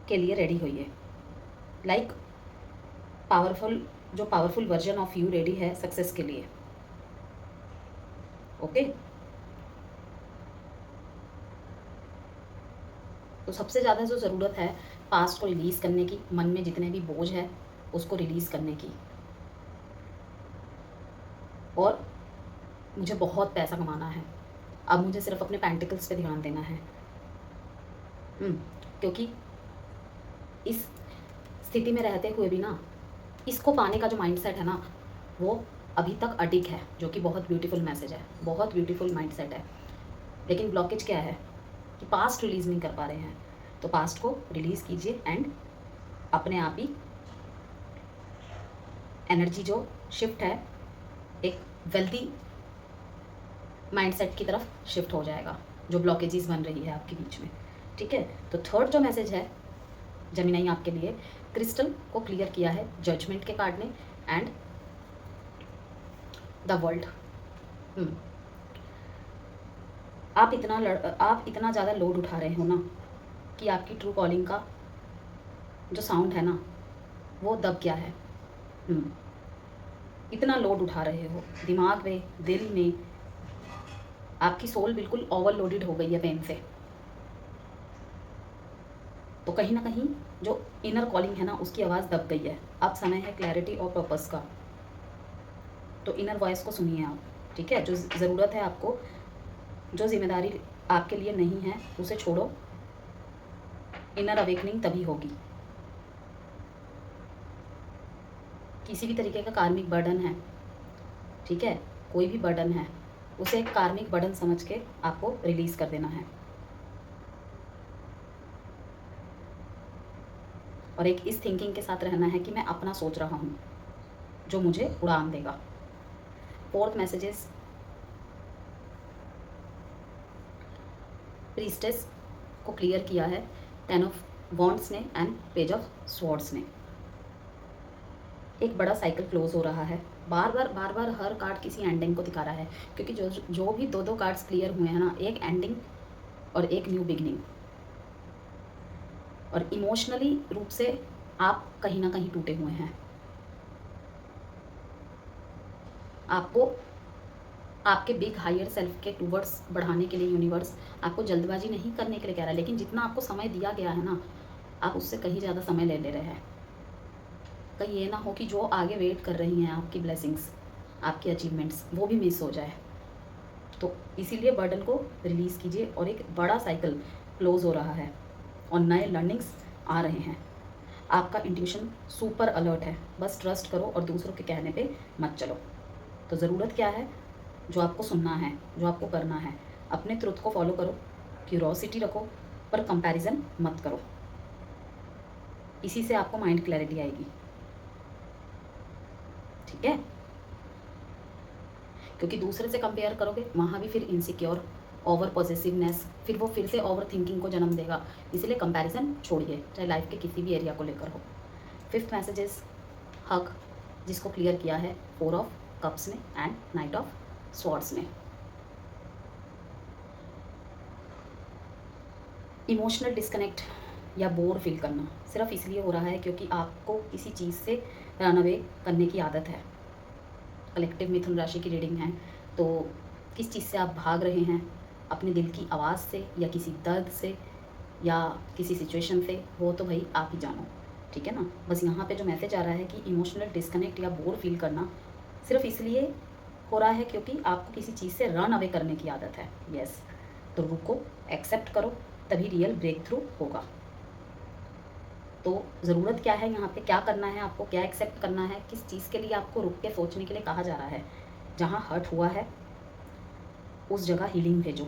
के लिए रेडी होइए। Like powerful version of you ready है सक्सेस के लिए। ओके, तो सबसे ज़्यादा जो ज़रूरत है पास्ट को रिलीज़ करने की, मन में जितने भी बोझ है उसको रिलीज़ करने की। और मुझे बहुत पैसा कमाना है, अब मुझे सिर्फ अपने पेंटिकल्स पे ध्यान देना है। क्योंकि इस स्थिति में रहते हुए भी ना, इसको पाने का जो माइंडसेट है ना वो अभी तक अडिग है, जो कि बहुत ब्यूटीफुल मैसेज है, बहुत ब्यूटीफुल माइंडसेट है। लेकिन ब्लॉकेज क्या है कि पास्ट रिलीज़ नहीं कर पा रहे हैं। तो पास्ट को रिलीज़ कीजिए एंड अपने आप ही एनर्जी जो शिफ्ट है एक वेल्दी माइंडसेट की तरफ शिफ्ट हो जाएगा, जो ब्लॉकेजेस बन रही है आपके बीच में। ठीक है, तो थर्ड जो मैसेज है जेमिनी आपके लिए, क्रिस्टल को क्लियर किया है जजमेंट के कार्ड ने एंड द वर्ल्ड। आप इतना ज़्यादा लोड उठा रहे हो ना कि आपकी ट्रू कॉलिंग का जो साउंड है ना वो दब गया है। इतना लोड उठा रहे हो दिमाग में, दिल में, आपकी सोल बिल्कुल ओवरलोडेड हो गई है पेन से। तो कहीं ना कहीं जो इनर कॉलिंग है ना उसकी आवाज़ दब गई है। अब समय है क्लैरिटी और पर्पस का। तो इनर वॉइस को सुनिए आप। ठीक है, जो ज़रूरत है आपको, जो जिम्मेदारी आपके लिए नहीं है उसे छोड़ो। इनर अवेकनिंग तभी होगी। किसी भी तरीके का कार्मिक बर्डन है, ठीक है, कोई भी बर्डन है उसे एक कार्मिक बर्डन समझ के आपको रिलीज़ कर देना है। और एक इस थिंकिंग के साथ रहना है कि मैं अपना सोच रहा हूँ जो मुझे उड़ान देगा। फोर्थ मैसेजेस, प्रीस्टेस को क्लियर किया है 10 ऑफ वॉन्ड्स ने एंड पेज ऑफ स्वॉर्ड्स ने। एक बड़ा साइकिल क्लोज हो रहा है। बार बार हर कार्ड किसी एंडिंग को दिखा रहा है, क्योंकि जो भी दो कार्ड्स क्लियर हुए हैं ना, एक एंडिंग और एक न्यू बिगनिंग। और इमोशनली रूप से आप कहीं ना कहीं टूटे हुए हैं। आपको आपके बिग हायर सेल्फ के टूवर्ड्स बढ़ाने के लिए यूनिवर्स आपको जल्दबाजी नहीं करने के लिए कह रहा है, लेकिन जितना आपको समय दिया गया है ना आप उससे कहीं ज़्यादा समय ले रहे हैं। कहीं ये ना हो कि जो आगे वेट कर रही हैं आपकी ब्लेसिंग्स, आपकी अचीवमेंट्स, वो भी मिस हो जाए। तो इसीलिए बर्डन को रिलीज़ कीजिए और एक बड़ा साइकिल क्लोज हो रहा है और नए लर्निंग्स आ रहे हैं। आपका इंट्यूशन सुपर अलर्ट है, बस ट्रस्ट करो और दूसरों के कहने पे मत चलो। तो ज़रूरत क्या है, जो आपको सुनना है, जो आपको करना है, अपने ट्रुथ को फॉलो करो, क्यूरोसिटी रखो, पर कंपैरिजन मत करो। इसी से आपको माइंड क्लैरिटी आएगी। ठीक है, क्योंकि दूसरे से कंपेयर करोगे वहाँ भी फिर इनसिक्योर, ओवर पॉजिटिवनेस, फिर वो फिर से ओवर थिंकिंग को जन्म देगा। इसलिए कंपैरिजन छोड़िए, चाहे लाइफ के किसी भी एरिया को लेकर हो। फिफ्थ मैसेजेस, हक, जिसको क्लियर किया है 4 ऑफ कप्स ने एंड नाइट ऑफ स्वॉर्ड्स ने। इमोशनल डिस्कनेक्ट या बोर फील करना सिर्फ इसलिए हो रहा है क्योंकि आपको किसी चीज़ से रन अवे करने की आदत है। कलेक्टिव मिथुन राशि की रीडिंग है, तो किस चीज़ से आप भाग रहे हैं, अपने दिल की आवाज़ से या किसी दर्द से या किसी सिचुएशन से, वो तो भाई आप ही जानो, ठीक है ना। बस यहाँ पे जो मैसेज आ रहा है कि इमोशनल डिस्कनेक्ट या बोर फील करना सिर्फ इसलिए हो रहा है क्योंकि आपको किसी चीज़ से रन अवे करने की आदत है। यस, तो रुको, एक्सेप्ट करो, तभी रियल ब्रेक थ्रू होगा। तो ज़रूरत क्या है यहाँ पे, क्या करना है आपको, क्या एक्सेप्ट करना है, किस चीज़ के लिए आपको रुक के सोचने के लिए कहा जा रहा है। जहाँ हर्ट हुआ है उस जगह हीलिंग भेजो।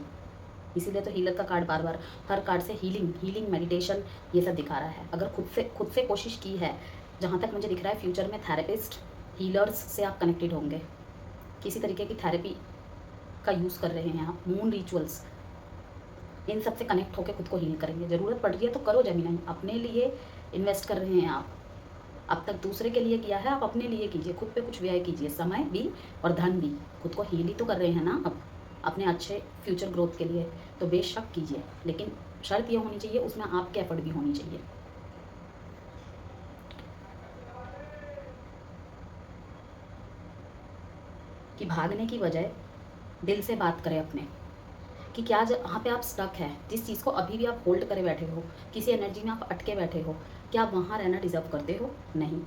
इसीलिए तो हीलर का कार्ड बार बार हर कार्ड से हीलिंग मेडिटेशन ये सब दिखा रहा है। अगर खुद से कोशिश की है, जहाँ तक मुझे दिख रहा है फ्यूचर में थेरेपिस्ट हीलर्स से आप कनेक्टेड होंगे, किसी तरीके की थेरेपी का यूज़ कर रहे हैं आप, मून रिचुअल्स, इन सब से कनेक्ट होकर खुद को हील करेंगे। ज़रूरत पड़ रही है तो करो जेमिनी, अपने लिए इन्वेस्ट कर रहे हैं आप। अब तक दूसरे के लिए किया है, आप अपने लिए कीजिए, खुद पे कुछ व्यय कीजिए, समय भी और धन भी। खुद को हील ही तो कर रहे हैं ना अब, अपने अच्छे फ्यूचर ग्रोथ के लिए, तो बेशक कीजिए, लेकिन शर्त यह होनी चाहिए उसमें आपके एफर्ट भी होनी चाहिए। कि भागने की बजाय दिल से बात करें अपने, कि क्या जहाँ पे आप स्टक है, जिस चीज़ को अभी भी आप होल्ड करे बैठे हो, किसी एनर्जी में आप अटके बैठे हो, क्या आप वहाँ रहना डिजर्व करते हो? नहीं।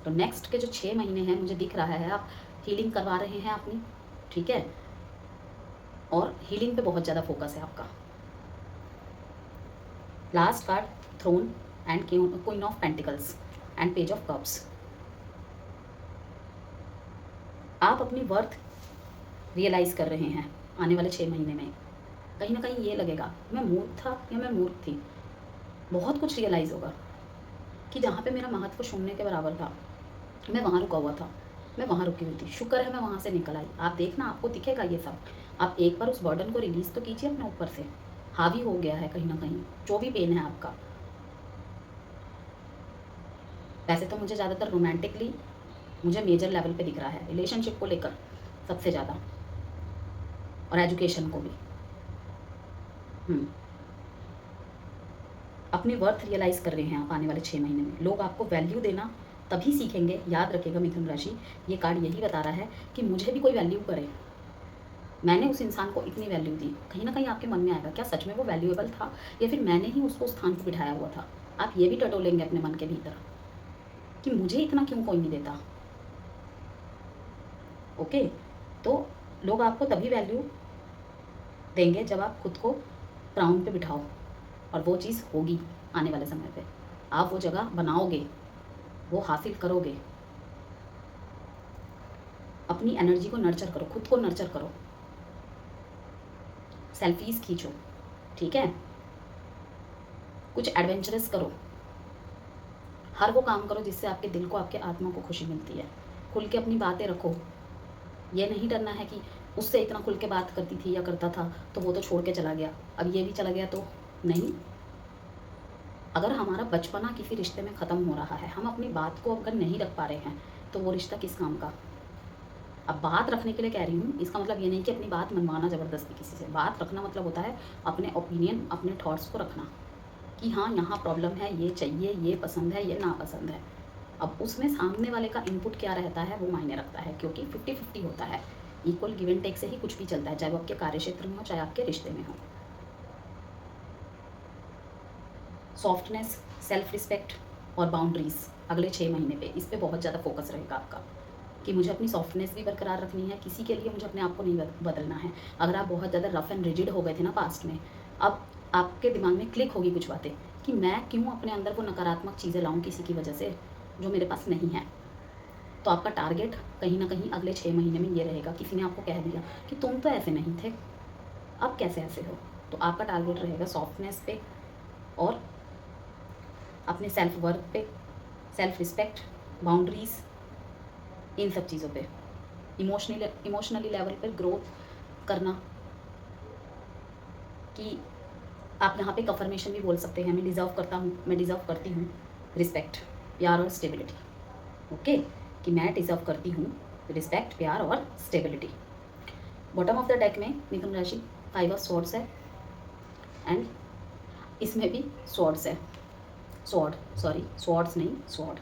तो नेक्स्ट के जो 6 महीने हैं मुझे दिख रहा है आप हीलिंग करवा रहे हैं अपनी, ठीक है, और हीलिंग पे बहुत ज़्यादा फोकस है आपका। Last card throne and queen of pentacles and page of cups. आप अपनी वर्थ रियलाइज़ कर रहे हैं आने वाले 6 महीने में। कहीं ना कहीं ये लगेगा मैं मूर्ख था या मैं मूर्ख थी, बहुत कुछ रियलाइज़ होगा कि जहाँ पे मेरा महत्व शून्य के बराबर था, मैं वहाँ रुका हुआ था, मैं वहाँ रुकी हुई थी, शुक्र है मैं वहाँ से निकल आई। आप देखना, आपको दिखेगा ये सब। आप एक बार उस बर्डन को रिलीज़ तो कीजिए अपने ऊपर से, हावी हो गया है कहीं ना कहीं जो भी पेन है आपका। वैसे तो मुझे ज़्यादातर रोमांटिकली मुझे मेजर लेवल पे दिख रहा है, रिलेशनशिप को लेकर सबसे ज़्यादा, और एजुकेशन को भी। अपनी वर्थ रियलाइज़ कर रहे हैं आप आने वाले 6 महीने में। लोग आपको वैल्यू देना तभी सीखेंगे। याद रखिएगा मिथुन राशि, ये कार्ड यही बता रहा है कि मुझे भी कोई वैल्यू करे, मैंने उस इंसान को इतनी वैल्यू दी। कहीं ना कहीं आपके मन में आएगा क्या सच में वो वैल्यूएबल था या फिर मैंने ही उसको उस स्थान पर बिठाया हुआ था। आप ये भी टटोलेंगे अपने मन के भीतर कि मुझे इतना क्यों कोई नहीं देता। ओके, तो लोग आपको तभी वैल्यू देंगे जब आप खुद को क्राउन पे बिठाओ, और वो चीज़ होगी आने वाले समय पे। आप वो जगह बनाओगे, वो हासिल करोगे। अपनी एनर्जी को नर्चर करो, खुद को नर्चर करो, सेल्फीज खींचो, ठीक है, कुछ एडवेंचरस करो, हर वो काम करो जिससे आपके दिल को, आपके आत्मा को खुशी मिलती है। खुल के अपनी बातें रखो। ये नहीं डरना है कि उससे इतना खुल के बात करती थी या करता था तो वो तो छोड़ के चला गया, अब ये भी चला गया तो नहीं। अगर हमारा बचपना किसी रिश्ते में ख़त्म हो रहा है, हम अपनी बात को अगर नहीं रख पा रहे हैं, तो वो रिश्ता किस काम का। अब बात रखने के लिए कह रही हूँ, इसका मतलब ये नहीं कि अपनी बात मनवाना ज़बरदस्ती किसी से। बात रखना मतलब होता है अपने ओपिनियन, अपने थॉट्स को रखना कि हाँ यहाँ प्रॉब्लम है, ये चाहिए, ये पसंद है, ये नापसंद है। अब उसमें सामने वाले का इनपुट क्या रहता है वो मायने रखता है, क्योंकि 50-50 होता है। इक्वल गिव एंड टेक से ही कुछ भी चलता है, चाहे वो आपके कार्य क्षेत्र में हो, चाहे आपके रिश्ते में हो। सॉफ्टनेस, सेल्फ रिस्पेक्ट और बाउंड्रीज अगले 6 महीने पे, इस पे बहुत ज़्यादा फोकस रहेगा आपका कि मुझे अपनी सॉफ्टनेस भी बरकरार रखनी है, किसी के लिए मुझे अपने आप को नहीं बदलना है। अगर आप बहुत ज़्यादा रफ एंड रिजिड हो गए थे ना पास्ट में, अब आपके दिमाग में क्लिक होगी कुछ बातें कि मैं क्यों अपने अंदर वो नकारात्मक चीज़ें लाऊं किसी की वजह से जो मेरे पास नहीं है। तो आपका टारगेट कहीं ना कहीं अगले 6 महीने में ये रहेगा, किसी ने आपको कह दिया कि तुम तो ऐसे नहीं थे, अब कैसे ऐसे हो, तो आपका टारगेट रहेगा सॉफ्टनेस पे और अपने सेल्फ वर्थ पे, सेल्फ रिस्पेक्ट, बाउंड्रीज़, इन सब चीज़ों पे, इमोशनली लेवल पर ग्रोथ करना। कि आप यहाँ पे कफर्मेशन भी बोल सकते हैं, मैं डिज़र्व करता हूँ, मैं डिज़र्व करती हूँ रिस्पेक्ट, प्यार और स्टेबिलिटी। ओके, कि मैं डिज़र्व करती हूँ रिस्पेक्ट, प्यार और stability. Bottom of the deck में मिथुन राशि 5 ऑफ स्वॉर्ड्स है एंड इसमें भी स्वॉर्ड्स है, स्वॉर्ड्स नहीं, स्वॉर्ड,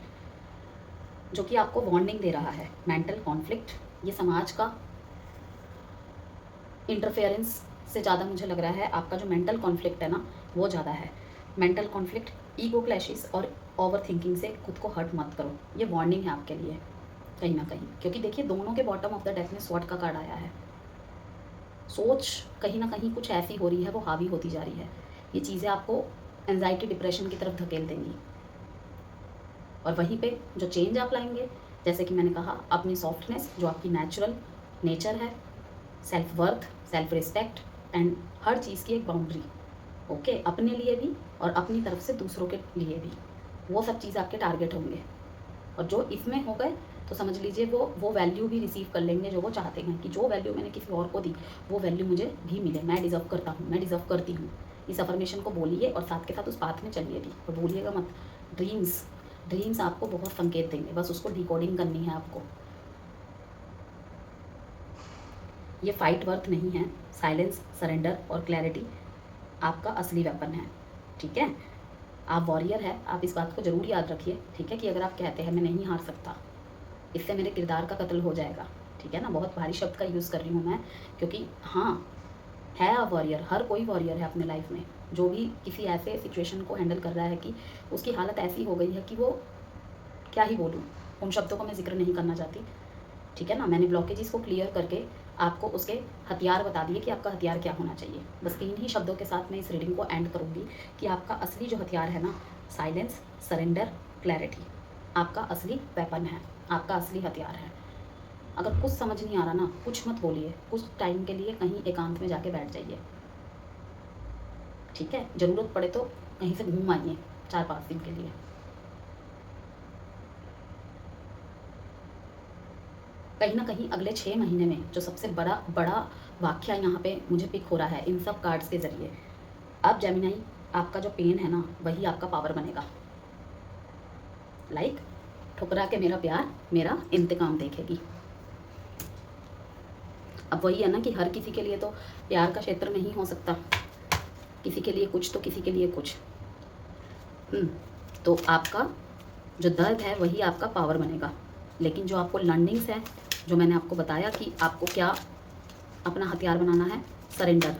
जो कि आपको वार्निंग दे रहा है। मेंटल कॉन्फ्लिक्ट, ये समाज का इंटरफेरेंस से ज़्यादा मुझे लग रहा है आपका जो मेंटल कॉन्फ्लिक्ट है ना वो ज़्यादा है। मेंटल कॉन्फ्लिक्ट, ईगो क्लैशेस और ओवर थिंकिंग से खुद को हर्ट मत करो, ये वार्निंग है आपके लिए कहीं ना कहीं, क्योंकि देखिए दोनों के बॉटम ऑफ द डेक में स्वॉर्ड का कार्ड आया है। सोच कहीं ना कहीं कुछ ऐसी हो रही है, वो हावी होती जा रही है। ये चीज़ें आपको एंजाइटी डिप्रेशन की तरफ धकेल देंगी। और वहीं पे जो चेंज आप लाएंगे, जैसे कि मैंने कहा, अपनी सॉफ्टनेस जो आपकी नेचुरल नेचर है, self worth, self respect and हर चीज़ की एक बाउंड्री, ओके, अपने लिए भी और अपनी तरफ से दूसरों के लिए भी, वो सब चीज़ आपके टारगेट होंगे। और जो इसमें हो गए तो समझ लीजिए वो वैल्यू भी रिसीव कर लेंगे जो वो चाहते हैं कि जो वैल्यू मैंने किसी और को दी वो वैल्यू मुझे भी मिले, मैं डिज़र्व करता हूँ, मैं डिज़र्व करती हूँ। इस अफर्मेशन को बोलिए और साथ के साथ उस बात में चलिए भी, और भूलिएगा मत, ड्रीम्स आपको बहुत संकेत देंगे, बस उसको डिकोडिंग करनी है आपको। ये फाइट वर्थ नहीं है, साइलेंस, सरेंडर और क्लैरिटी आपका असली वेपन है, ठीक है। आप वॉरियर है, आप इस बात को ज़रूर याद रखिए, ठीक है, कि अगर आप कहते हैं मैं नहीं हार सकता, इससे मेरे किरदार का कत्ल हो जाएगा, ठीक है ना। बहुत भारी शब्द का यूज़ कर रही हूँ मैं, क्योंकि हाँ है आप वॉरियर, हर कोई वॉरियर है अपने लाइफ में, जो भी किसी ऐसे सिचुएशन को हैंडल कर रहा है कि उसकी हालत ऐसी हो गई है कि वो क्या ही बोलूँ, उन शब्दों का मैं जिक्र नहीं करना चाहती, ठीक है ना। मैंने ब्लॉकेजेस को क्लियर करके आपको उसके हथियार बता दिए कि आपका हथियार क्या होना चाहिए। बस 3 ही शब्दों के साथ मैं इस रीडिंग को एंड करूँगी कि आपका असली जो हथियार है ना, साइलेंस, सरेंडर, क्लैरिटी, आपका असली वेपन है, आपका असली हथियार है। अगर कुछ समझ नहीं आ रहा ना, कुछ मत बोलिए, कुछ टाइम के लिए कहीं एकांत में जाके बैठ जाइए, ठीक है। ज़रूरत पड़े तो कहीं से घूम आइए 4-5 दिन के लिए। कहीं ना कहीं अगले 6 महीने में जो सबसे बड़ा वाक्या यहाँ पे मुझे पिक हो रहा है इन सब कार्ड्स के ज़रिए, अब जेमिनाई आपका जो पेन है ना वही आपका पावर बनेगा। लाइक ठुकरा के मेरा प्यार मेरा इंतकाम देखेगी। अब वही है ना कि हर किसी के लिए तो प्यार का क्षेत्र नहीं हो सकता, किसी के लिए कुछ तो किसी के लिए कुछ। तो आपका जो दर्द है वही आपका पावर बनेगा, लेकिन जो आपको लर्निंग्स है, जो मैंने आपको बताया कि आपको क्या अपना हथियार बनाना है, सरेंडर,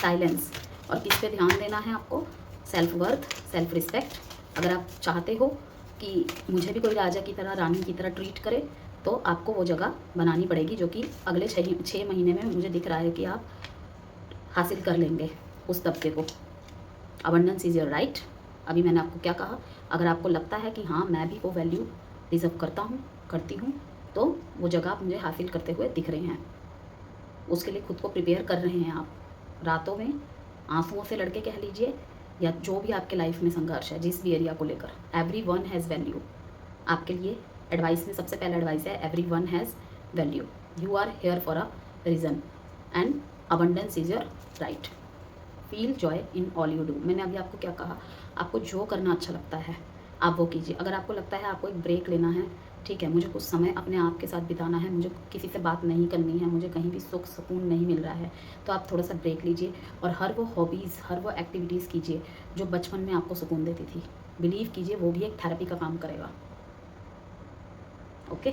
साइलेंस, और किस पे ध्यान देना है आपको, सेल्फ वर्थ, सेल्फ रिस्पेक्ट। अगर आप चाहते हो कि मुझे भी कोई राजा की तरह, रानी की तरह ट्रीट करे, तो आपको वो जगह बनानी पड़ेगी, जो कि अगले 6 महीने में मुझे दिख रहा है कि आप हासिल कर लेंगे उस तबके को। Abundance is your right. अभी मैंने आपको क्या कहा, अगर आपको लगता है कि हाँ मैं भी वो वैल्यू डिज़र्व करता हूँ, करती हूँ, तो वो जगह आप मुझे हासिल करते हुए दिख रहे हैं, उसके लिए खुद को प्रिपेयर कर रहे हैं आप, रातों में आंसुओं से लड़के कह लीजिए, या जो भी आपके लाइफ में संघर्ष है जिस भी एरिया को लेकर, एवरी वन हैज़ वैल्यू। आपके लिए एडवाइस में सबसे पहला एडवाइस है, everyone has value, you are here for a reason and abundance is your right. Feel joy in all you do. मैंने अभी आपको क्या कहा, आपको जो करना अच्छा लगता है आप वो कीजिए। अगर आपको लगता है आपको एक ब्रेक लेना है, ठीक है, मुझे कुछ समय अपने आप के साथ बिताना है, मुझे किसी से बात नहीं करनी है, मुझे कहीं भी सुख सुकून नहीं मिल रहा है, तो आप थोड़ा सा ब्रेक लीजिए और हर वो हॉबीज़, हर वो एक्टिविटीज़ कीजिए जो बचपन में आपको सुकून देती थी। बिलीव कीजिए वो भी एक थेरेपी का काम करेगा, ओके।